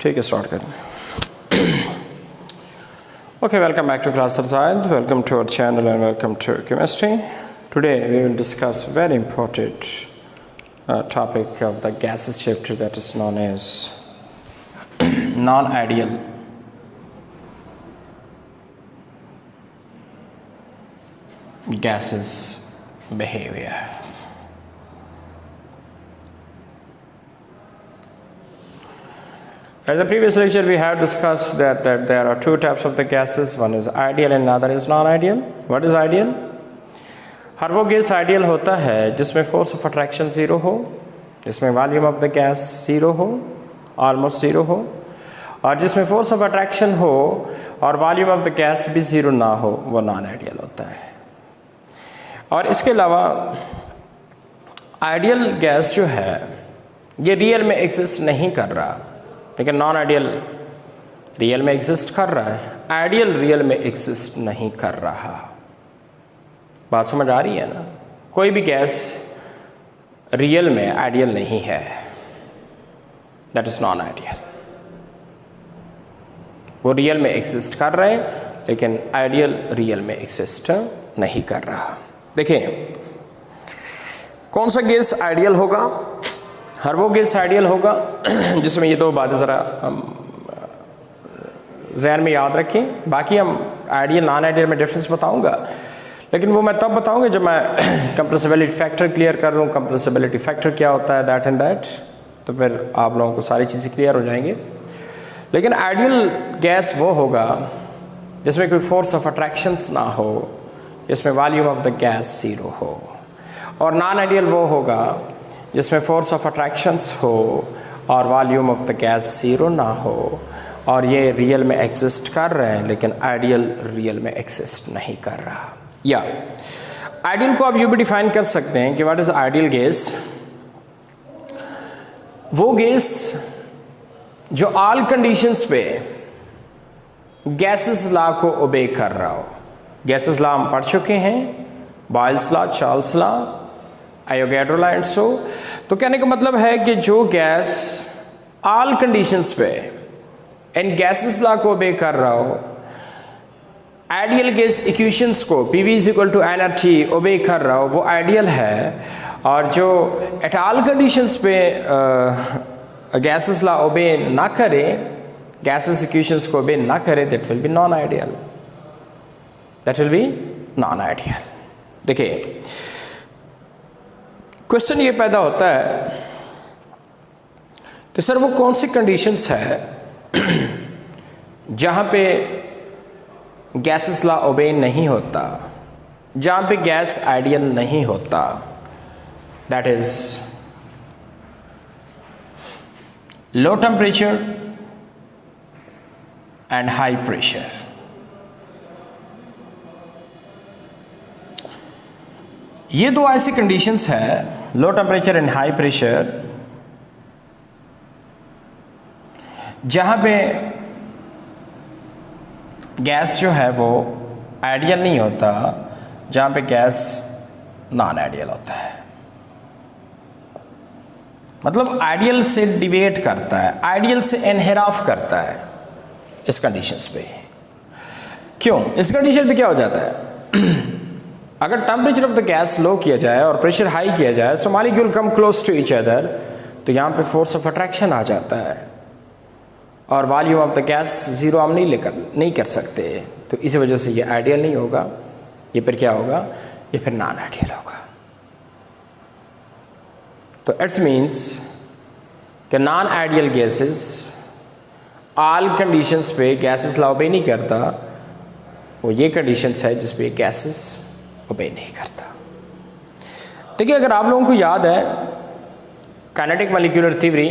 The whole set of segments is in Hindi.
ठीक है, स्टार्ट करें। Okay, welcome back to class science. Welcome to our channel and welcome to chemistry. Today we will discuss very important topic of the gases chapter, that is known as non-ideal gases behavior. As the previous lecture we have discussed that there are two types of the gases. One is ideal and another is non-ideal. What is ideal? हर वो गैस आइडियल होता है जिसमें फोर्स ऑफ अट्रैक्शन ज़ीरो हो, जिसमें volume of the gas zero हो, ऑलमोस्ट ज़ीरो हो, और जिसमें फोर्स ऑफ अट्रैक्शन हो और वॉल्यूम ऑफ द गैस भी ज़ीरो ना हो, वो नॉन आइडियल होता है। और इसके अलावा आइडियल गैस जो है ये रियल में एग्जिस्ट नहीं कर रहा, लेकिन नॉन आइडियल रियल में एग्जिस्ट कर रहा है, आइडियल रियल में एग्जिस्ट नहीं कर रहा। बात समझ आ रही है ना? कोई भी गैस रियल में आइडियल नहीं है, दैट इज नॉन आइडियल। वो रियल में एग्जिस्ट कर रहे हैं लेकिन आइडियल रियल में एग्जिस्ट नहीं कर रहा। देखिए, कौन सा गैस आइडियल होगा? हर वो गैस आइडियल होगा जिसमें ये दो बातें ज़रा ज़हन में याद रखें। बाकी हम आइडियल नॉन आइडियल में डिफरेंस बताऊंगा, लेकिन वो मैं तब बताऊंगा जब मैं कंप्रेसिबिलिटी फैक्टर क्लियर कर लूँ। कंप्रेसिबिलिटी फैक्टर क्या होता है, दैट एंड दैट, तो फिर आप लोगों को सारी चीज़ें क्लियर हो जाएंगे। लेकिन आइडियल गैस वो होगा जिसमें कोई फोर्स ऑफ अट्रैक्शंस ना हो, जिसमें volume of the gas zero हो। और नॉन आइडियल वो होगा जिसमें फोर्स ऑफ अट्रैक्शंस हो और volume of the gas zero ना हो, और ये रियल में एग्जिस्ट कर रहे हैं लेकिन आइडियल रियल में एग्जिस्ट नहीं कर रहा। या आइडियल को आप यूँ भी डिफाइन कर सकते हैं कि व्हाट इज आइडियल गैस? वो गैस जो ऑल कंडीशंस पे गैसेस लॉ को ओबे कर रहा हो। गैसेस लॉ हम पढ़ चुके हैं, Boyle's law, Charles law, Avogadro law and so. तो कहने का मतलब है कि जो गैस ऑल कंडीशंस पे इन गैसेस लॉ को ओबे कर रहा हो, आइडियल गैस इक्वेशंस को PV = nRT ओबे कर रहा हो, वो आइडियल है। और जो एट ऑल कंडीशंस पे गैसेस लॉ ओबे ना करे, गैसेस इक्वेशंस को ओबे ना करे, that will be non ideal, that will be non ideal. देखिए, क्वेश्चन ये पैदा होता है कि सर वो कौन सी कंडीशंस है जहां पे गैसेस लॉ ओबे नहीं होता, जहां पे गैस आइडियल नहीं होता। That is low temperature and high pressure. ये दो ऐसी कंडीशंस है, low temperature and high pressure, जहां पे गैस जो है वो आइडियल नहीं होता, जहां पे गैस नॉन आइडियल होता है। मतलब आइडियल से डिविएट करता है, आइडियल से इनहेराफ करता है इस कंडीशंस पे। क्यों? इस कंडीशन पे क्या हो जाता है अगर temperature of the gas low किया जाए और प्रेशर हाई किया जाए, so molecule come close to each other, तो यहाँ पे फोर्स ऑफ अट्रैक्शन आ जाता है और volume of the gas zero हम नहीं कर सकते। तो इसी वजह से ये आइडियल नहीं होगा, ये फिर क्या होगा? ये फिर नॉन आइडियल होगा। तो इट्स मीन्स कि non ideal gases all conditions पे गैसेस लॉ ओबे नहीं करता, वो ये कंडीशंस है जिस पे गैसेस ओबे नहीं करता। देखिए, अगर आप लोगों को याद है काइनेटिक मॉलिक्यूलर थ्योरी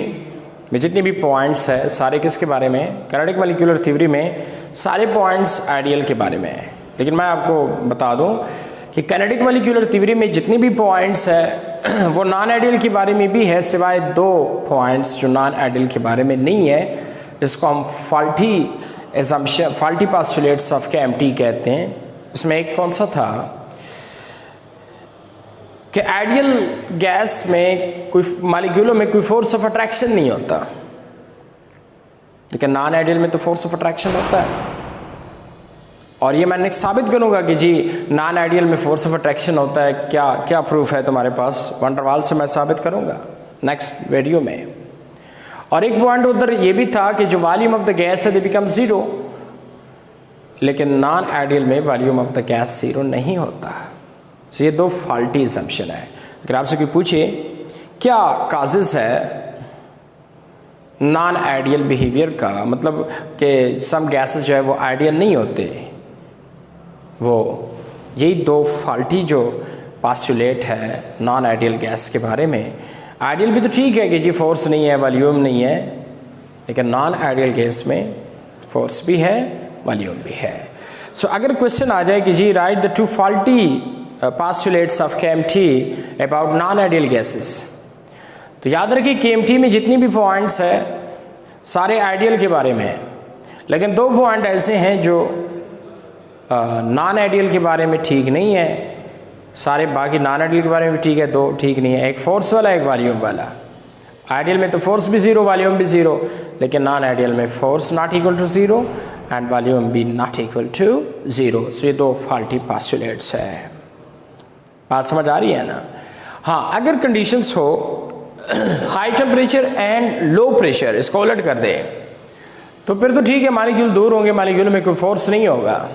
में जितनी भी पॉइंट्स है सारे किसके बारे में? काइनेटिक मॉलिक्यूलर थ्योरी में सारे पॉइंट्स आइडियल के बारे में है। लेकिन मैं आपको बता दूं कि काइनेटिक मॉलिक्यूलर थ्योरी में जितनी भी पॉइंट्स है वो नॉन आइडियल के बारे में भी है, सिवाय दो पॉइंट्स जो नॉन आइडियल के बारे में नहीं है। इसको हम faulty assumption, faulty postulates of KMT कहते हैं। उसमें एक कौन सा था कि आइडियल गैस में कोई मॉलिक्यूलों में कोई फोर्स ऑफ अट्रैक्शन नहीं होता, लेकिन नॉन आइडियल में तो फोर्स ऑफ अट्रैक्शन होता है। और ये मैं नेक्स्ट साबित करूंगा कि जी नॉन आइडियल में फोर्स ऑफ अट्रैक्शन होता है। क्या क्या प्रूफ है तुम्हारे पास? वंडर वाल से मैं साबित करूंगा नेक्स्ट वीडियो में। और एक पॉइंट उधर ये भी था कि जो वॉल्यूम ऑफ द गैस है दे बिकम जीरो, लेकिन नॉन आइडियल में volume of the gas zero नहीं होता। तो ये दो फॉल्टी असम्पशन है। अगर आपसे कोई पूछे क्या काजेस है नॉन आइडियल बिहेवियर का, मतलब कि सम गैसेस जो है वो आइडियल नहीं होते, वो यही दो फॉल्टी जो पास्टुलेट है नॉन आइडियल गैस के बारे में। आइडियल भी तो ठीक है कि जी फोर्स नहीं है, वॉल्यूम नहीं है, लेकिन नॉन आइडियल गैस में फोर्स भी है, वॉल्यूम भी है। सो अगर क्वेश्चन आ जाए कि जी write the two faulty postulates of KMT about non ideal gases, तो याद रखिए केएमटी में जितनी भी पॉइंट्स है सारे आइडियल के बारे में है, लेकिन दो पॉइंट ऐसे हैं जो नॉन आइडियल के बारे में ठीक नहीं है। सारे बाकी नॉन आइडियल के बारे में भी ठीक है, दो ठीक नहीं है, एक फोर्स वाला एक वॉल्यूम वाला। आइडियल में तो फोर्स भी ज़ीरो, वॉल्यूम भी ज़ीरो, लेकिन नॉन आइडियल में force not equal to zero and volume भी not equal to zero. So ये दो फॉल्टी पास्टुलेट्स है। बात समझ आ रही है ना? हाँ, अगर कंडीशंस हो high temperature and low pressure, इसको उलट कर दे तो फिर तो ठीक है, मॉलिक्यूल दूर होंगे, मॉलिक्यूल में कोई फोर्स नहीं होगा।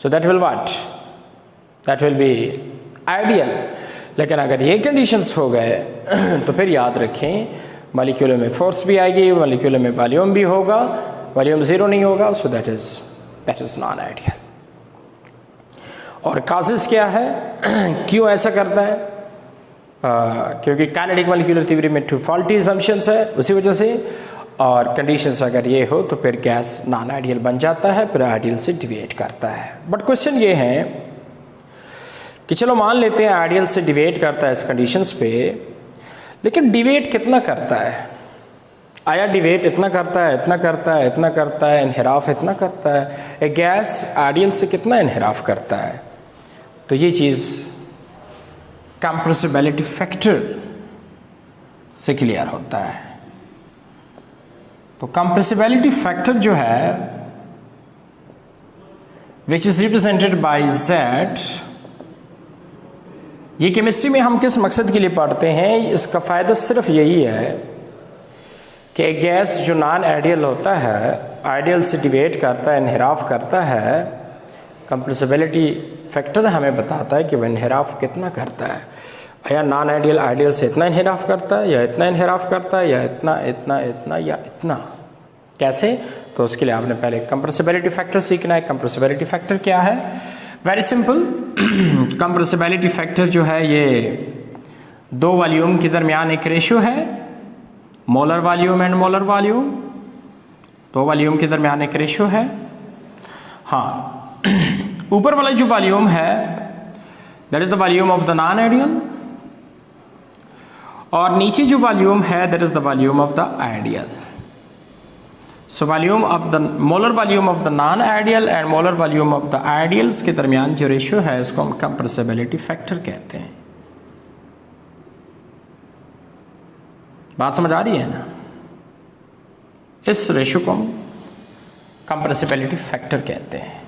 So that will what, that will be ideal. लेकिन अगर ये कंडीशंस हो गए तो फिर याद रखें मॉलिक्यूल में फोर्स भी आएगी, मॉलिक्यूल में वॉल्यूम भी होगा, वॉल्यूम ज़ीरो नहीं होगा। So that is non ideal. और काजेस क्या है क्यों ऐसा करता है? क्योंकि काइनेटिक मॉलिक्यूलर थ्योरी में टू फॉल्टी असम्पशंस है, उसी वजह से। और कंडीशंस अगर ये हो तो फिर गैस नॉन आइडियल बन जाता है, फिर आइडियल से डिविएट करता है। बट क्वेश्चन ये है कि चलो मान लेते हैं आइडियल से डिविएट करता है इस कंडीशंस पे, लेकिन डिविएट कितना करता है? आया डिविएट इतना करता है, इतना करता है, इतना करता है, इनहिराफ इतना करता है? एक गैस आइडियल से कितना इनहिराफ करता है? तो ये चीज़ कंप्रेसिबिलिटी फैक्टर से क्लियर होता है। तो कंप्रेसिबिलिटी फैक्टर जो है which is represented by Z, ये केमिस्ट्री में हम किस मकसद के लिए पढ़ते हैं? इसका फ़ायदा सिर्फ यही है कि गैस जो नॉन आइडियल होता है, आइडियल से डिविएट करता है, इनहिराफ करता है, कंप्रेसिबिलिटी फैक्टर हमें बताता है कि वह इनहिराफ कितना करता है। या नॉन आइडियल आइडियल से इतना इनहिराफ करता है, या इतना इनहिराफ करता है, या इतना इतना इतना या इतना। कैसे? तो उसके लिए आपने पहले कंप्रेसिबिलिटी फैक्टर सीखना है। कंप्रेसिबिलिटी फैक्टर क्या है? Very simple. कंप्रेसिबिलिटी फैक्टर जो है ये दो वॉल्यूम के दरमियान एक रेशियो है, molar volume and molar volume. दो वॉल्यूम के दरमियान एक रेशियो है। हाँ, ऊपर वाला जो वॉल्यूम है that is the volume of the non ideal, और नीचे जो वॉल्यूम है that is the volume of the ideal. So volume of the molar volume of the non ideal and molar volume of the ideals के दरमियान जो रेशियो है इसको हम कंप्रेसिबिलिटी फैक्टर कहते हैं। बात समझ आ रही है ना? इस रेशियो को हम कंप्रेसिबिलिटी फैक्टर कहते हैं।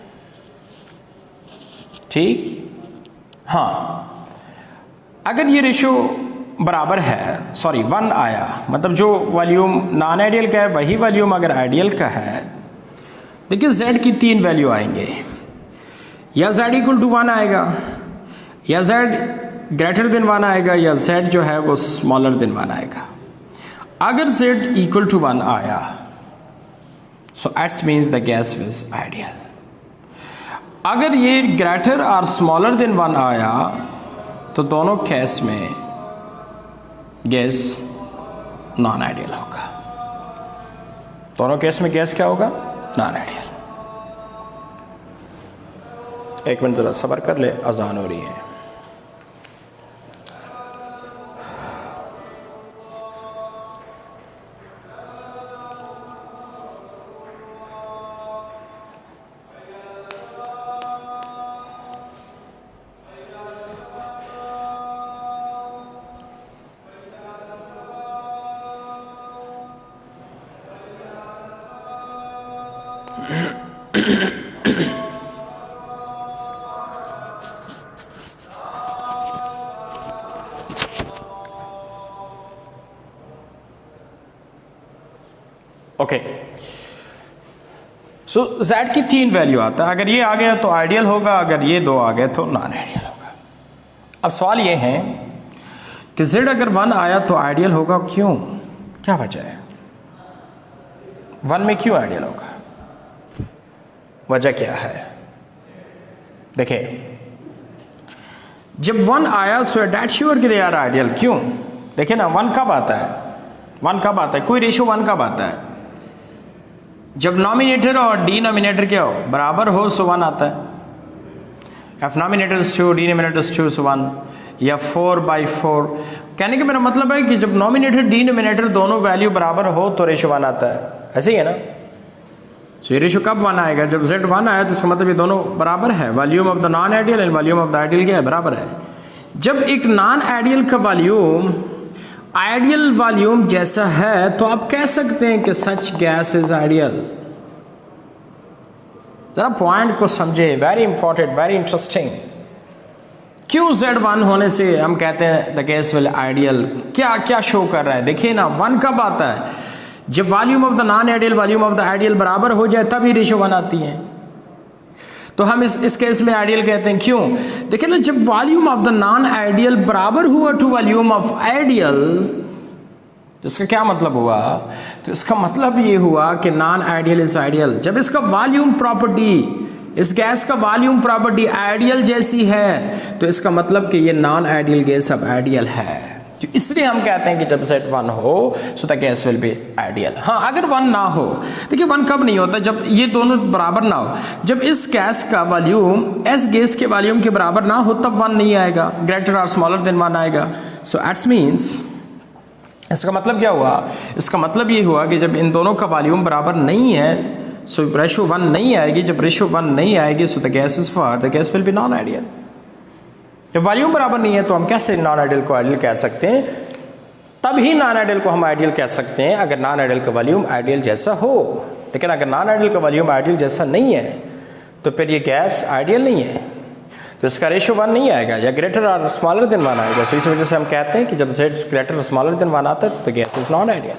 ठीक? हाँ, अगर ये रेशियो बराबर है, सॉरी 1 आया, मतलब जो वॉल्यूम नॉन आइडियल का है वही वॉल्यूम अगर आइडियल का है, देखिए Z की 3 वैल्यू आएंगे। या Z इक्वल टू 1 आएगा, या Z ग्रेटर देन 1 आएगा, या Z जो है वो स्मॉलर देन 1 आएगा। अगर Z इक्वल टू 1 आया so it's means the gas is ideal. अगर ये ग्रेटर और स्मॉलर देन 1 आया तो दोनों केस में गैस नॉन आइडियल होगा। दोनों केस में गैस क्या होगा? Non ideal. एक मिनट जरा सब्र कर ले, अजान हो रही है। ओके, सो z की 3 वैल्यू आता है। अगर ये आ गया तो आइडियल होगा, अगर ये 2 आ गए तो नॉन आइडियल होगा। अब सवाल ये है कि z अगर 1 आया तो आइडियल होगा, क्यों, क्या वजह है? 1 में क्यों आइडियल होगा, वजह क्या है? देखिए, जब 1 आया सो डेट श्योर कि दे आर आइडियल। क्यों? देखिए ना, 1 कब आता है? 1 कब आता है? कोई रेशियो 1 कब आता है? जब नॉमिनेटर और डिनोमिनेटर क्या हो, बराबर हो, सो 1 आता है। एफ नॉमिनेटर 2 डिनोमिनेटर 2 सो 1, या 4/4। कहने का मेरा मतलब है कि जब नॉमिनेटर डिनोमिनेटर दोनों वैल्यू बराबर हो तो रेशियो 1 आता है। ऐसे ही है ना? सो ये रेशियो कब 1 आएगा? जब z 1 आया तो इसका मतलब ये दोनों बराबर है। Volume of the non ideal and volume of the ideal क्या है? बराबर है। जब एक नॉन आइडियल का वॉल्यूम आइडियल वॉल्यूम जैसा है तो आप कह सकते हैं कि सच गैस इज आइडियल। जरा पॉइंट को समझे, वेरी इंपॉर्टेंट, वेरी इंटरेस्टिंग। क्यों z1 होने से हम कहते हैं द गैस विल आइडियल? क्या क्या शो कर रहा है? देखिए ना, 1 कब आता है? जब volume of the non ideal volume of the ideal बराबर हो जाए तब ही रेशियो 1 आती है। तो हम इस केस में आइडियल कहते हैं। क्यों? देखिए ना, जब volume of the non ideal बराबर हुआ टू वॉल्यूम ऑफ आइडियल तो इसका क्या मतलब हुआ? तो इसका मतलब ये हुआ कि नॉन आइडियल इज आइडियल। जब इसका वॉल्यूम प्रॉपर्टी, इस गैस का वॉल्यूम प्रॉपर्टी आइडियल जैसी है तो इसका मतलब कि ये नॉन आइडियल गैस अब आइडियल है। तो इसलिए हम कहते हैं कि जब z 1 हो so the gas will be ideal. हाँ, अगर 1 ना हो, देखिए 1 कब नहीं होता? जब ये दोनों बराबर ना हो। जब इस गैस का वॉल्यूम इस गैस के वॉल्यूम के बराबर ना हो तब 1 नहीं आएगा, ग्रेटर और स्मॉलर देन 1 आएगा। सो एट्स मीन्स, इसका मतलब क्या हुआ? इसका मतलब ये हुआ कि जब इन दोनों का वॉल्यूम बराबर नहीं है सो रेशियो 1 नहीं आएगी। जब रेशियो 1 नहीं आएगी so the gas is for the gas will be non ideal. जब वॉल्यूम बराबर नहीं है तो हम कैसे नॉन आइडियल को आइडियल कह सकते हैं? तब ही नॉन आइडियल को हम आइडियल कह सकते हैं अगर नॉन आइडियल का वॉल्यूम आइडियल जैसा हो। लेकिन अगर नॉन आइडियल का वॉल्यूम आइडियल जैसा नहीं है तो फिर ये गैस आइडियल नहीं है, तो इसका रेशियो 1 नहीं आएगा या ग्रेटर और स्मॉलर देन 1 आएगा। सो इस वजह से हम कहते हैं कि जब z ग्रेटर और स्मॉलर देन 1 आता है तो गैस इज नॉन आइडियल।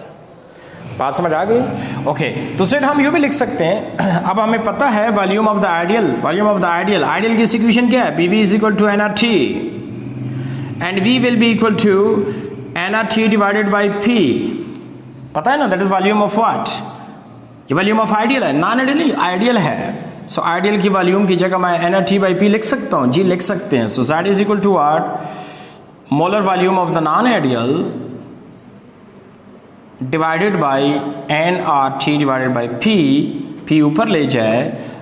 बात समझ आ गई? ओके, तो z हम यूँ भी लिख सकते हैं। अब हमें पता है volume of the ideal, volume of the ideal, ideal की इक्वेशन क्या है? PV is equal to nRT and V will be equal to nRT divided by P। पता है ना, that is volume of what? ये वॉल्यूम ऑफ आइडियल है, नॉन आइडियल नहीं, आइडियल है। सो आइडियल की वॉल्यूम की जगह मैं nRT बाई P लिख सकता हूँ। जी लिख सकते हैं। So Z is equal to what? Molar volume of the non ideal divided by nRT divided by P। P ऊपर ले जाए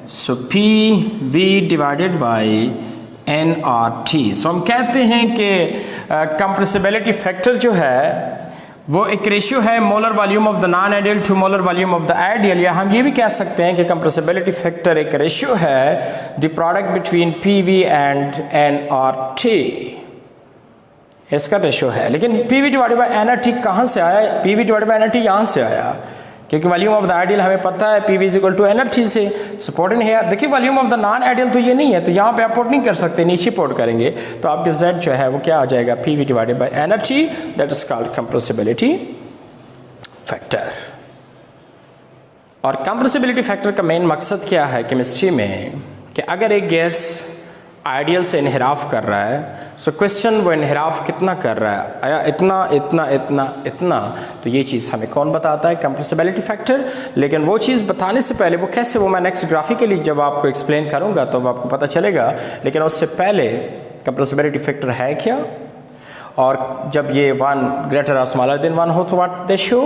so PV divided by nRT। So हम कहते हैं कि कंप्रेसिबिलिटी फैक्टर जो है वो एक रेशियो है molar volume of the non ideal to molar volume of the ideal. या हम ये भी कह सकते हैं कि कंप्रेसिबिलिटी फैक्टर एक रेशियो है the product between PV and nRT, इसका रेशियो है। लेकिन PV डिवाइडेड बाय nRT कहाँ से आया? PV डिवाइडेड बाय nRT यहाँ से आया क्योंकि वॉल्यूम ऑफ द आइडियल हमें पता है PV is equal to nRT से। सपोर्ट इन है। देखिए volume of the non ideal तो ये नहीं है, तो यहाँ पे आप पोर्ट नहीं कर सकते, नीचे पोर्ट करेंगे तो आपके z जो है वो क्या आ जाएगा? PV divided by nRT, that is called compressibility factor. और कंप्रेसिबिलिटी फैक्टर का मेन मकसद क्या है केमिस्ट्री में? कि अगर एक गैस आइडियल से इनहिराफ कर रहा है, सो क्वेश्चन वो इनहिराफ कितना कर रहा है, आया इतना इतना इतना इतना, तो ये चीज़ हमें कौन बताता है? Compressibility factor. लेकिन वो चीज़ बताने से पहले वो कैसे, वो मैं नेक्स्ट ग्राफिकली जब आपको एक्सप्लेन करूँगा तो आपको पता चलेगा। लेकिन उससे पहले कंप्रेसिबिलिटी फैक्टर है क्या, और जब ये 1 ग्रेटर और स्मॉलर देन 1 हो तो व्हाट दे शो,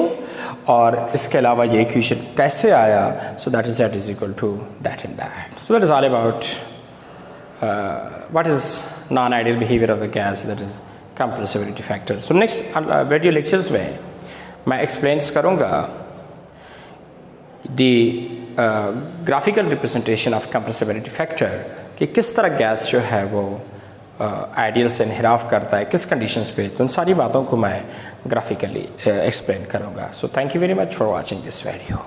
और इसके अलावा ये इक्वेशन कैसे आया? So that is z is equal to that in that. So that is all about what is non-ideal behavior of the gas, that is compressibility factor. So next video lectures में मैं explains करूँगा the graphical representation of compressibility factor कि किस तरह गैस जो है वो आइडियल से इनहिराफ करता है, किस कंडीशंस पे, तो उन सारी बातों को मैं ग्राफिकली एक्सप्लेन करूँगा। So thank you very much for watching this video.